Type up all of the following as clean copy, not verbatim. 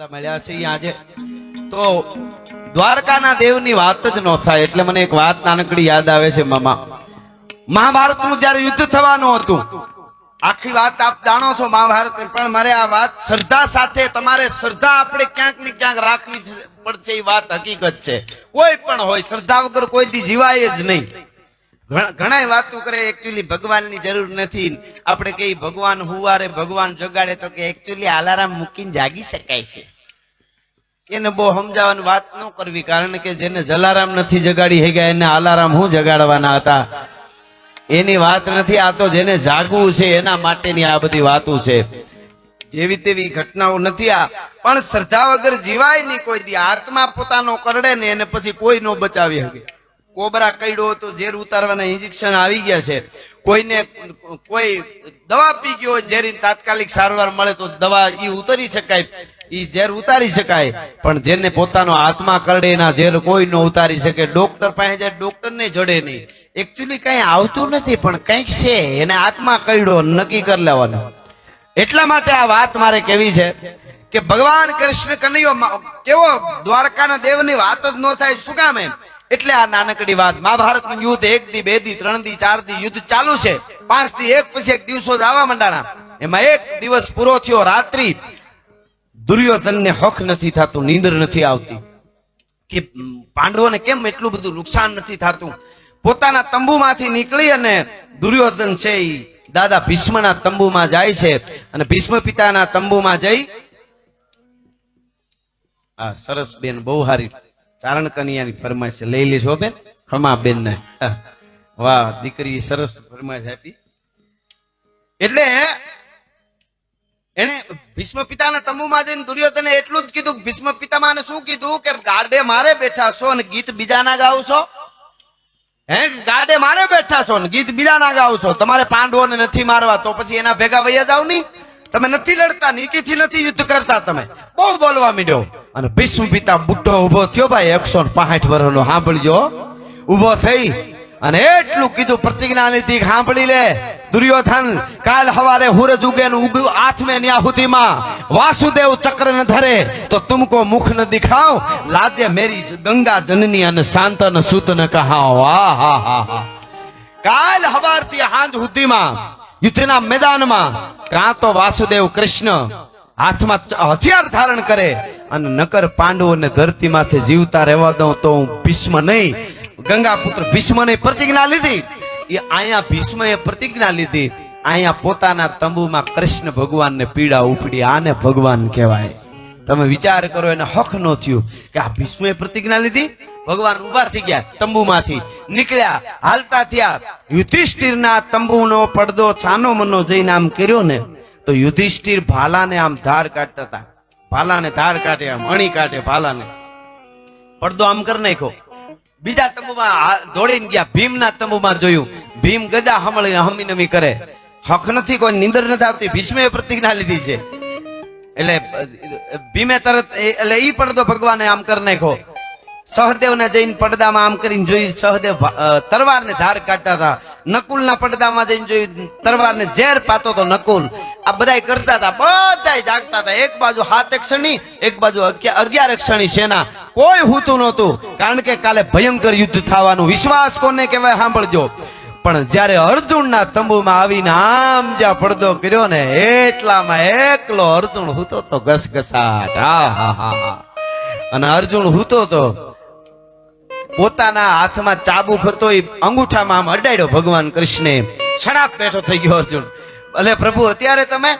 બધા મળ્યા છે આજે તો દ્વારકાના દેવની વાત જ ન થાય એટલે મને એક વાત નાનકડી યાદ આવે છે મામા. મહાભારતનું જ્યારે યુદ્ધ થવાનું હતું, આખી વાત આપ જાણો છો મહાભારતની, પણ મારે આ વાત શ્રદ્ધા સાથે, તમારે શ્રદ્ધા આપણે ક્યાંક ને ક્યાંક રાખવી પડશે. એ વાત હકીકત છે. કોઈ પણ હોય, શ્રદ્ધા વગર કોઈથી જીવાય જ નહીં. ઘણા વાતો કરે એકચ્યુઅલી ભગવાનની જરૂર નથી. આપણે કઈ ભગવાન હુવારે ભગવાન જગાડે, તો કે એકચ્યુઅલી અલાર્મ મૂકીને જાગી શકાય છે. એને બહુ સમજાવવાની વાત ન કરવી, કારણ કે જેને જલારામ નથી જગાડી ગયા એને અલાર્મ હું જગાડવાના હતા, એની વાત નથી. આ તો જેને જાગવું છે એના માટેની આ બધી વાતો છે. જેવી તેવી ઘટનાઓ નથી આ, પણ શ્રદ્ધા વગર જીવાય નહીં કોઈ દી. આત્મા પોતાનો કરડે ને એને પછી કોઈ ન બચાવી શકે. કોબરા કઈડો તો ઝેર ઉતારવાના ઇન્જેક્શન આવી ગયા છે. કોઈને કોઈ દવા પી ગયો હોય, ઝેરી તાત્કાલિક સારવાર મળે તો દવા ઈ ઉતારી શકાય, ઈ ઝેર ઉતારી શકાય. પણ જેને પોતાનો આત્મા કરડે ના ઝેર કોઈ ન ઉતારી શકે. ડોક્ટર પાસે જાય, ડોક્ટર ને જડે નહીં. એકચ્યુઅલી કઈ આવતું નથી, પણ કઈક છે, એને આત્મા કઈડો નક્કી કરી લેવાનું. એટલા માટે આ વાત મારે કેવી છે કે ભગવાન કૃષ્ણ કનૈયો કેવો દ્વારકાના દેવની વાત જ ન થાય. શું કામ એમ? એટલે આ નાનકડી વાત. મહાભારતનું યુદ્ધ 1 દી 2 દી 3 દી 4 દી યુદ્ધ ચાલુ છે. 5 દી એક પછી એક દિવસો જ આવવા માંડાણા. એમાં એક દિવસ પૂરો થયો, રાત્રિ. દુર્યોધનને હક નથી થતું, નીંદર નથી આવતી કે પાંડવોને કેમ એટલું બધું નુકસાન નથી થતું. પોતાના તંબુમાંથી નીકળી અને દુર્યોધન છે એ દાદા ભીષ્મના તંબુમાં જાય છે. અને ભીષ્મ પિતાના તંબુમાં જઈ, આ સરસ બેન બહુ હારી ચારણ કન્યાની ફરમાઈશ લઈ લીધો બેન, ખમા બેન ને. વાહ દીકરી, સરસ ફરમાઈશ આપી. એટલે એને ભીષ્મ પિતાના તંબુમાં જઈને દુર્યોધને એટલું જ કીધું. ભીષ્મ પિતામાને શું કીધું કે ગાડે મારે બેઠા છો અને ગીત બીજાના ગાવ છો? હે, ગાડે મારે બેઠા છો ને ગીત બીજાના ગાવ છો? તમારે પાંડવોને નથી મારવા તો પછી એના ભેગા વૈયા જાવ નહીં. તમે નથી લડતા, નીતિથી નથી યુદ્ધ કરતા. તમે બહુ બોલવા માંડ્યો. અને ભીષ્મ પિતા બુઢો ઉભો થયો ભાઈ, 165 વર્ષનો. સાંભળજો, ઉભો થઈ અને એટલું કીધું, પ્રતિજ્ઞા લીધી, સાંભળી લે દુર્યોધન, કાલ હવારે સૂરજ ઉગે ને આઠમે ન્યા સુધીમાં વાસુદેવ ચક્ર ન ધરે તો તુમકો મુખ ન દિખાવ, લાજે મેરી ગંગા જનની અને શાંતન સૂત ન કહાવ. વાહ હા હા હા. કાલ હવારથી હાંજ સુધીમાં યુદ્ધના મેદાનમાં કાં તો વાસુદેવ કૃષ્ણ હાથમાં હથિયાર ધારણ કરે અને નકર પાંડવોને ધરતીમાંથી જીવતા રહેવા દઉં તો હું ભીષ્મ નહીં, ગંગા પુત્ર ભીષ્મને પ્રતિજ્ઞા લીધી. એ અહીંયા ભીષ્મએ પ્રતિજ્ઞા લીધી, અહીંયા પોતાના તંબુમાં કૃષ્ણ ભગવાનને પીડા ઉપડી. આને ભગવાન કહેવાય. તમે વિચાર કરો, એને હક ન થયું કે આ ભીષ્મએ પ્રતિજ્ઞા લીધી. ભગવાન ઉભા થઈ ગયા, તંબુમાંથી નીકળ્યા, હાલતા થયા. યુધિષ્ઠિરના તંબુનો પડદો છાનો મનો જઈને આમ કર્યો ને તો યુધિષ્ઠિર ભાલાને આમ ધાર કાઢતા હતા. ભાલાને ધાર કાઢે, આમ અણી કાઢે ભાલાને. પડદો આમ કરી નાખ્યો. બીજા તંબુમાં દોડીને ગયા, ભીમના તંબુમાં જોયું. ભીમ ગદા હમળીને હમી નમી કરે. હક નથી, કોઈ નીંદર નથી આવતી. ભીષ્મે પ્રતિજ્ઞા લીધી છે એટલે ભીમે તરત એટલે ઈ પડદો ભગવાને આમ કરી નાખ્યો. સહદેવને જઈને પડદામાં આમ કરીને જોયું, સહદેવ તરવારને ધાર કાઢતા હતા. નકુલના પડદામાં જઈને જોયું, તરવારને ઝેર પાતો તો નકુલ. આ બધા કરતા હતા, બધા જાગતા હતા. એક બાજુ 7 ક્ષણી, એક બાજુ 11 ક્ષણી સેના. કોઈ હુતું નહોતું, કારણ કે કાલે ભયંકર યુદ્ધ થવાનું. વિશ્વાસ કોને કહેવાય સાંભળજો. પણ જયારે અર્જુનના તંબુમાં આવીને આમ જ્યાં પડદો કર્યો ને, એટલામાં એકલો અર્જુન હુતો તો ઘસઘસાટ. હા હા હા હા. અને અર્જુન હુતો તો પોતાના હાથમાં ચાબુક હતો, એ અંગૂઠામાં આમ અડાડ્યો ભગવાન કૃષ્ણે. છડાપ બેઠો થઈ ગયો અર્જુન. ભલે પ્રભુ અત્યારે તમે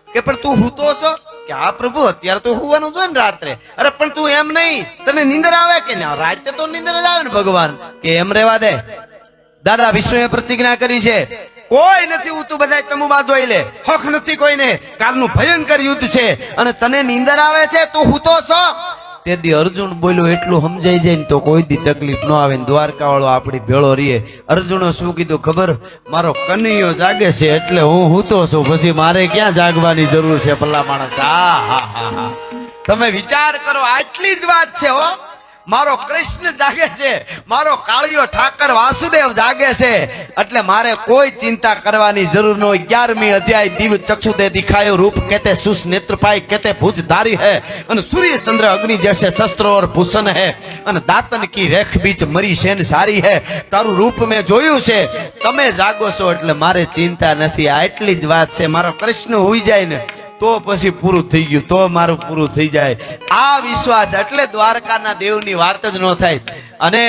કે પણ તું હુતો છો? કે હા પ્રભુ અત્યારે તો હુવાનું જોઈએ ને રાત્રે. અરે પણ તું એમ નહીં, તને નીંદર આવે કે ના? રાતે તો નીંદર જ આવે ને ભગવાન. કે એમ રેવા દે, દાદા વિષ્ણુએ પ્રતિજ્ઞા કરી છે, કોઈ નથી ઉતું, બધા તંબુમાં જોઈ લે. હક નથી કોઈને, કાલનું ભયંકર યુદ્ધ છે અને તને નીંદર આવે છે, તું હુતો છો? તેથી અર્જુન બોલ્યો, એટલું સમજાઈ જાય ને તો કોઈ દી તકલીફ ન આવે. દ્વારકા વાળો આપણી ભેળો રહીએ. અર્જુને શું કીધું ખબર? મારો કનૈયો જાગે છે એટલે હું હુતો છું, પછી મારે ક્યાં જાગવાની જરૂર છે ભલા માણસ. હા હા હા હા. તમે વિચાર કરો, આટલી જ વાત છે હો. મારો કૃષ્ણ જાગે છે, મારો કાળિયો ઠાકર વાસુદેવ જાગે છે, એટલે મારે કોઈ ચિંતા કરવાની જરૂર ન હોય. 11મી અધ્યાય દિવ્ય ચક્ષુતે દિખાયો રૂપ કેતે સુસ નેત્રપાઈ કેતે ભુજ ધારી है અને સૂર્ય ચંદ્ર અગ્નિ जैसे शस्त्र और भूषण है અને દાતન કી રેખ બીચ મરી સેન સારી है. તારું રૂપ મેં જોયું છે, તમે જાગો છો એટલે મારે ચિંતા નથી. આટલી જ વાત છે. મારો કૃષ્ણ હોઈ જાય ને તો પછી પૂરું થઈ ગયું, તો મારું પૂરું થઈ જાય. આ વિશ્વાસ એટલે દ્વારકાના દેવની વાત જ ન થાય. અને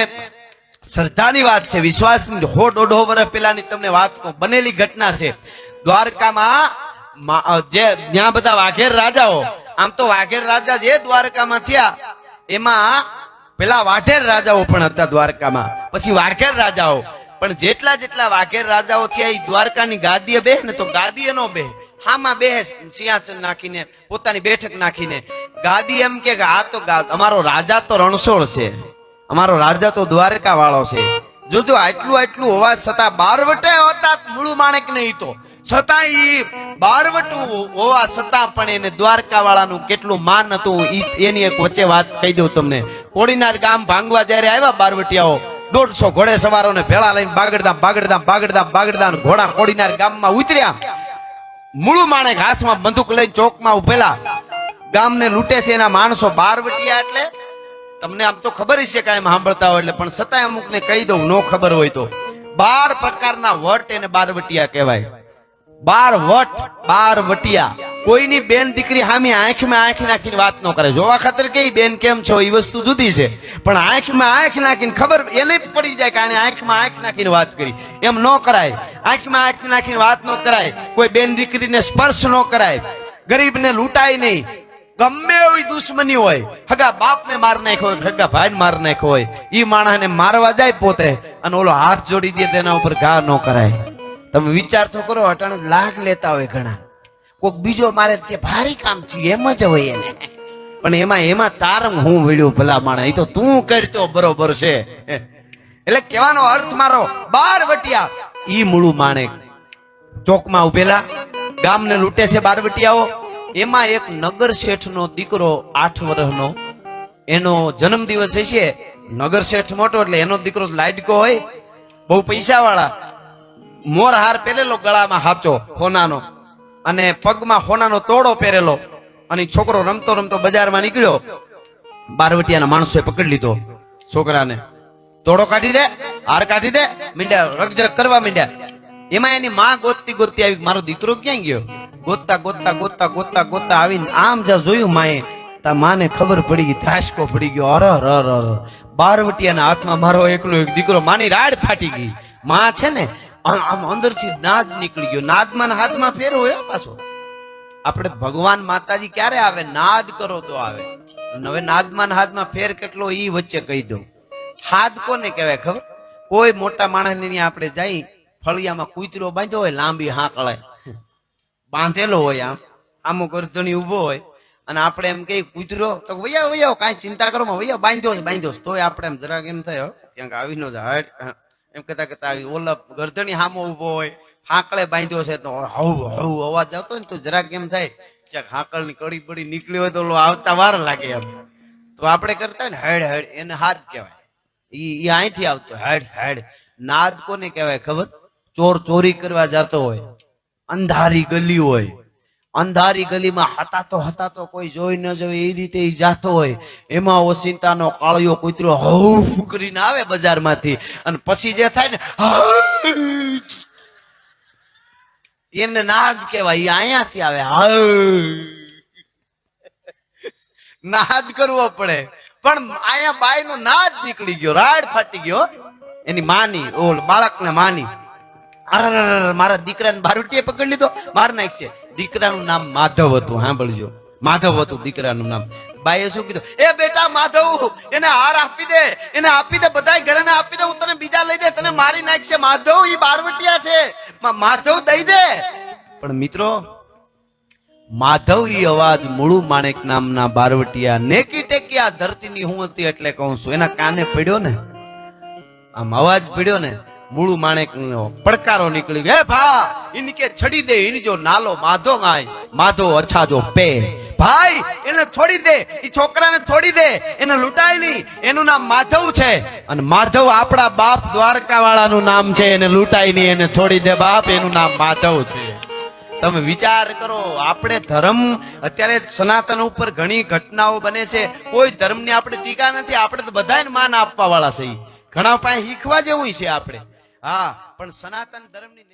શ્રદ્ધાની વાત છે, વિશ્વાસ 100-150 વર્ષ પહેલાની તમને વાત કહું, બનેલી ઘટના છે. દ્વારકામાં જે ત્યાં બધા વાઘેર રાજાઓ, આમ તો વાઘેર રાજા જે દ્વારકામાં થયા એમાં પેલા વાઢેર રાજાઓ પણ હતા દ્વારકામાં, પછી વાઘેર રાજાઓ. પણ જેટલા જેટલા વાઘેર રાજાઓ થયા એ દ્વારકાની ગાદીએ બેહ ને તો ગાદીએ નો બેહ, હામાં બેહ સિંહાસન નાખીને પોતાની બેઠક નાખીને. ગાદી એમ કે આ તો અમારો રાજા તો રણછોડ છે, અમારો રાજા તો દ્વારકા વાળો છે. જોજો આટલું આટલું હોવા છતાં બારવટે હતા મૂળું માણેક નહીં, તો છતાં ઈ બારવટું હોવા છતાં પણ એને દ્વારકા વાળાનું કેટલું માન હતું. એની એક વચ્ચે વાત કહી દઉં તમને. કોડીનાર ગામ ભાંગવા જયારે આવ્યા બારવટિયાઓ, 150 ઘોડે સવારોને ભેળા લઈને બાગડધામ બાગડધામ બાગડધામ બાગડધામ ઘોડા કોડીનાર ગામમાં ઉતર્યા. મૂળું માણેક હાથમાં બંદૂક લઈને ચોકમાં ઉભેલા, ગામને લૂંટે છે એના માણસો. બારવટિયા એટલે તમને આમ તો ખબર છે કાંઈ સાંભળતા હોય એટલે, પણ છતાંય અમુક ને કહી દઉં નો ખબર હોય તો. 12 પ્રકારના વટ એને બારવટિયા કહેવાય. 12 વટ, 12 વટિયા. કોઈની બેન દીકરી સામે આંખમાં આંખ નાખીને વાત ન કરે. જોવા ખાતર કે બેન કેમ છો એ વસ્તુ જુદી છે, પણ આંખમાં આંખ નાખીને ખબર એને પડી જાય કે આને આંખમાં આંખ નાખીને વાત કરી, એમ ન કરાય. આંખમાં આંખ નાખીને વાત ન કરાય. કોઈ બેન દીકરીને સ્પર્શ ન કરાય. ગરીબને લૂંટાય નહીં. ગમે એવી દુશ્મની હોય, હગા બાપને માર નાખ્યો હોય, હગા ભાઈને માર નાખ્યો હોય, ઈ માણસને મારવા જાય પોતે અને ઓલો હાથ જોડી દે તેના ઉપર ઘા ન કરાય. તમે વિચાર તો કરો, અટાણે લાગ લેતા હોય ઘણા, કોક બીજો મારે કે ભારી કામ છે એમ જ હોય એને, પણ એમાં તારમ હું વળ્યું ભલા માણસ, એ તો તું કરતો બરોબર છે. એટલે કહેવાનો અર્થ મારો 12 વટિયા ઈ મૂળું માણેક ચોકમાં ઉભેલા, ગામને લૂંટે છે બારવટિયાઓ. એમાં એક નગર શેઠ નો દીકરો 8 વર્ષનો, એનો જન્મ દિવસ હશે. નગર શેઠ મોટો એટલે એનો દીકરો લાડકો હોય, બહુ પૈસા વાળા. મોર હાર પહેરેલો, ગળામાં હાચો હોનાનો, અને પગમાં હોનાનો તોડો પહેરેલો. અને છોકરો રમતો રમતો બજારમાં નીકળ્યો. બારવટિયાના માણસોએ પકડી લીધો છોકરાને. તોડો કાઢી દે, હાર કાઢી દે, મીંડ્યા રકજક કરવા મીંડ્યા. એમાં એની માં ગોતતી ગોતતી આવી, મારો દીકરો ક્યાં ગયો? ગોતતા ગોતતા ગોતતા ગોતતા ગોતતા આવીને આમ જ્યાં જોયું માએ, તા માને ખબર પડી ગઈ, ત્રાસકો પડી ગયો. અર અર અર, બારવટિયાના હાથમાં મારો એકલો એક દીકરો. માની રાડ ફાટી ગઈ. માં છે ને આમ અંદરથી નાદ નીકળી ગયો. નાદમાં હાથમાં ફેર હોય પાછો. આપણે ભગવાન માતાજી ક્યારે આવે? નાદ કરો તો આવે. હવે નાદમાં હાથમાં ફેર કેટલો ઈ વચ્ચે કહી દઉં. હાથ કોને કહેવાય ખબર? કોઈ મોટા માણસની આપણે જઈ ફળિયામાં કૂતરો બાંધ્યો હોય, લાંબી હાંકળે બાંધેલો હોય, આમો ગરદણી ઉભો હોય, અને આપણે એમ કઈ કૂતરો તો વૈયા વૈયા કાંઈ ચિંતા કરો વૈયા બાંધ્યો તોય આપણે એમ જરાક એમ થાય ક્યાંક આવી ન જાય, એમ કહેતા કહેતા આવી ઓલા ગરદણી સામો ઉભો હોય, હાંકળે બાંધ્યો છે તો હવ હવ અવાજ આવતો હોય ને તો જરાક એમ થાય ક્યાંક હાંકળ ની કડી બડી નીકળી હોય તો આવતા વાર લાગે એમ. તો આપણે કરતા હોય ને હેડ હેડ, એને હાથ કહેવાય. ઈ અહીંથી આવતો હેડ હેડ. નાદ કોને કહેવાય ખબર? ચોર ચોરી કરવા જતો હોય, અંધારી ગલી હોય, અંધારી ગલીમાં હતાતો કોઈ જોઈ ન જોઈ એ રીતે જાતો હોય, એમાં ઓસિંતાનો કાળિયો કૂતરો હવ કરીને આવે બજારમાંથી, અને પછી જે થાય ને એને નાદ કહેવાય. અહીંયાથી આવે નાદ કરવો પડે, પણ અહીંયા બાઈ નો નાદ નીકળી ગયો, રાડ ફાટી ગયો. એની માની ઓલ બાળકને માની મારા દીકરાને બારવટીએ પકડી લીધો, માર નાખશે. દીકરાનું નામ માધવ હતું, સાંભળજો, માધવ હતું દીકરાનું નામ. બાઈએ શું કીધું? એ બેટા માધવ, એને હાર આપી દે, એને આપી દે, બધા ઘરે આપી દે, હું તને બીજા લઈ દે, તને મારી નાખશે. માધવ ઈ બારવટિયા છે, માધવ દઈ દે. પણ મિત્રો, માધવ ઈ અવાજ મૂળું માણેક નામના બારવટિયા નેકી ટેકી આ ધરતીની હું હતી એટલે કહું છું, એના કાને પડ્યો ને, આમ અવાજ પડ્યો ને, મૂળું માણેક પડકારો નીકળી ગયો, હે ભા ઇનકે છડી દે, ઇન જો નાલો માધો ગાય, માધો અચ્છા જો પે. ભાઈ એને છોડી દે, ઈ છોકરાને છોડી દે, એને લૂંટાય નહીં. એનું નામ માધવ છે અને માધવ આપણા બાપ દ્વારકા વાળાનું નામ છે. એને લૂંટાય નહીં, એને છોડી દે બાપ, એનું નામ માધવ છે. તમે વિચાર કરો, આપણે ધર્મ અત્યારે સનાતન ઉપર ઘણી ઘટનાઓ બને છે. કોઈ ધર્મની આપણે ટીકા નથી, આપણે તો બધાને માન આપવા વાળા છે. ઘણા પાસે શીખવા જેવું છે આપણે. હા, પણ સનાતન ધર્મની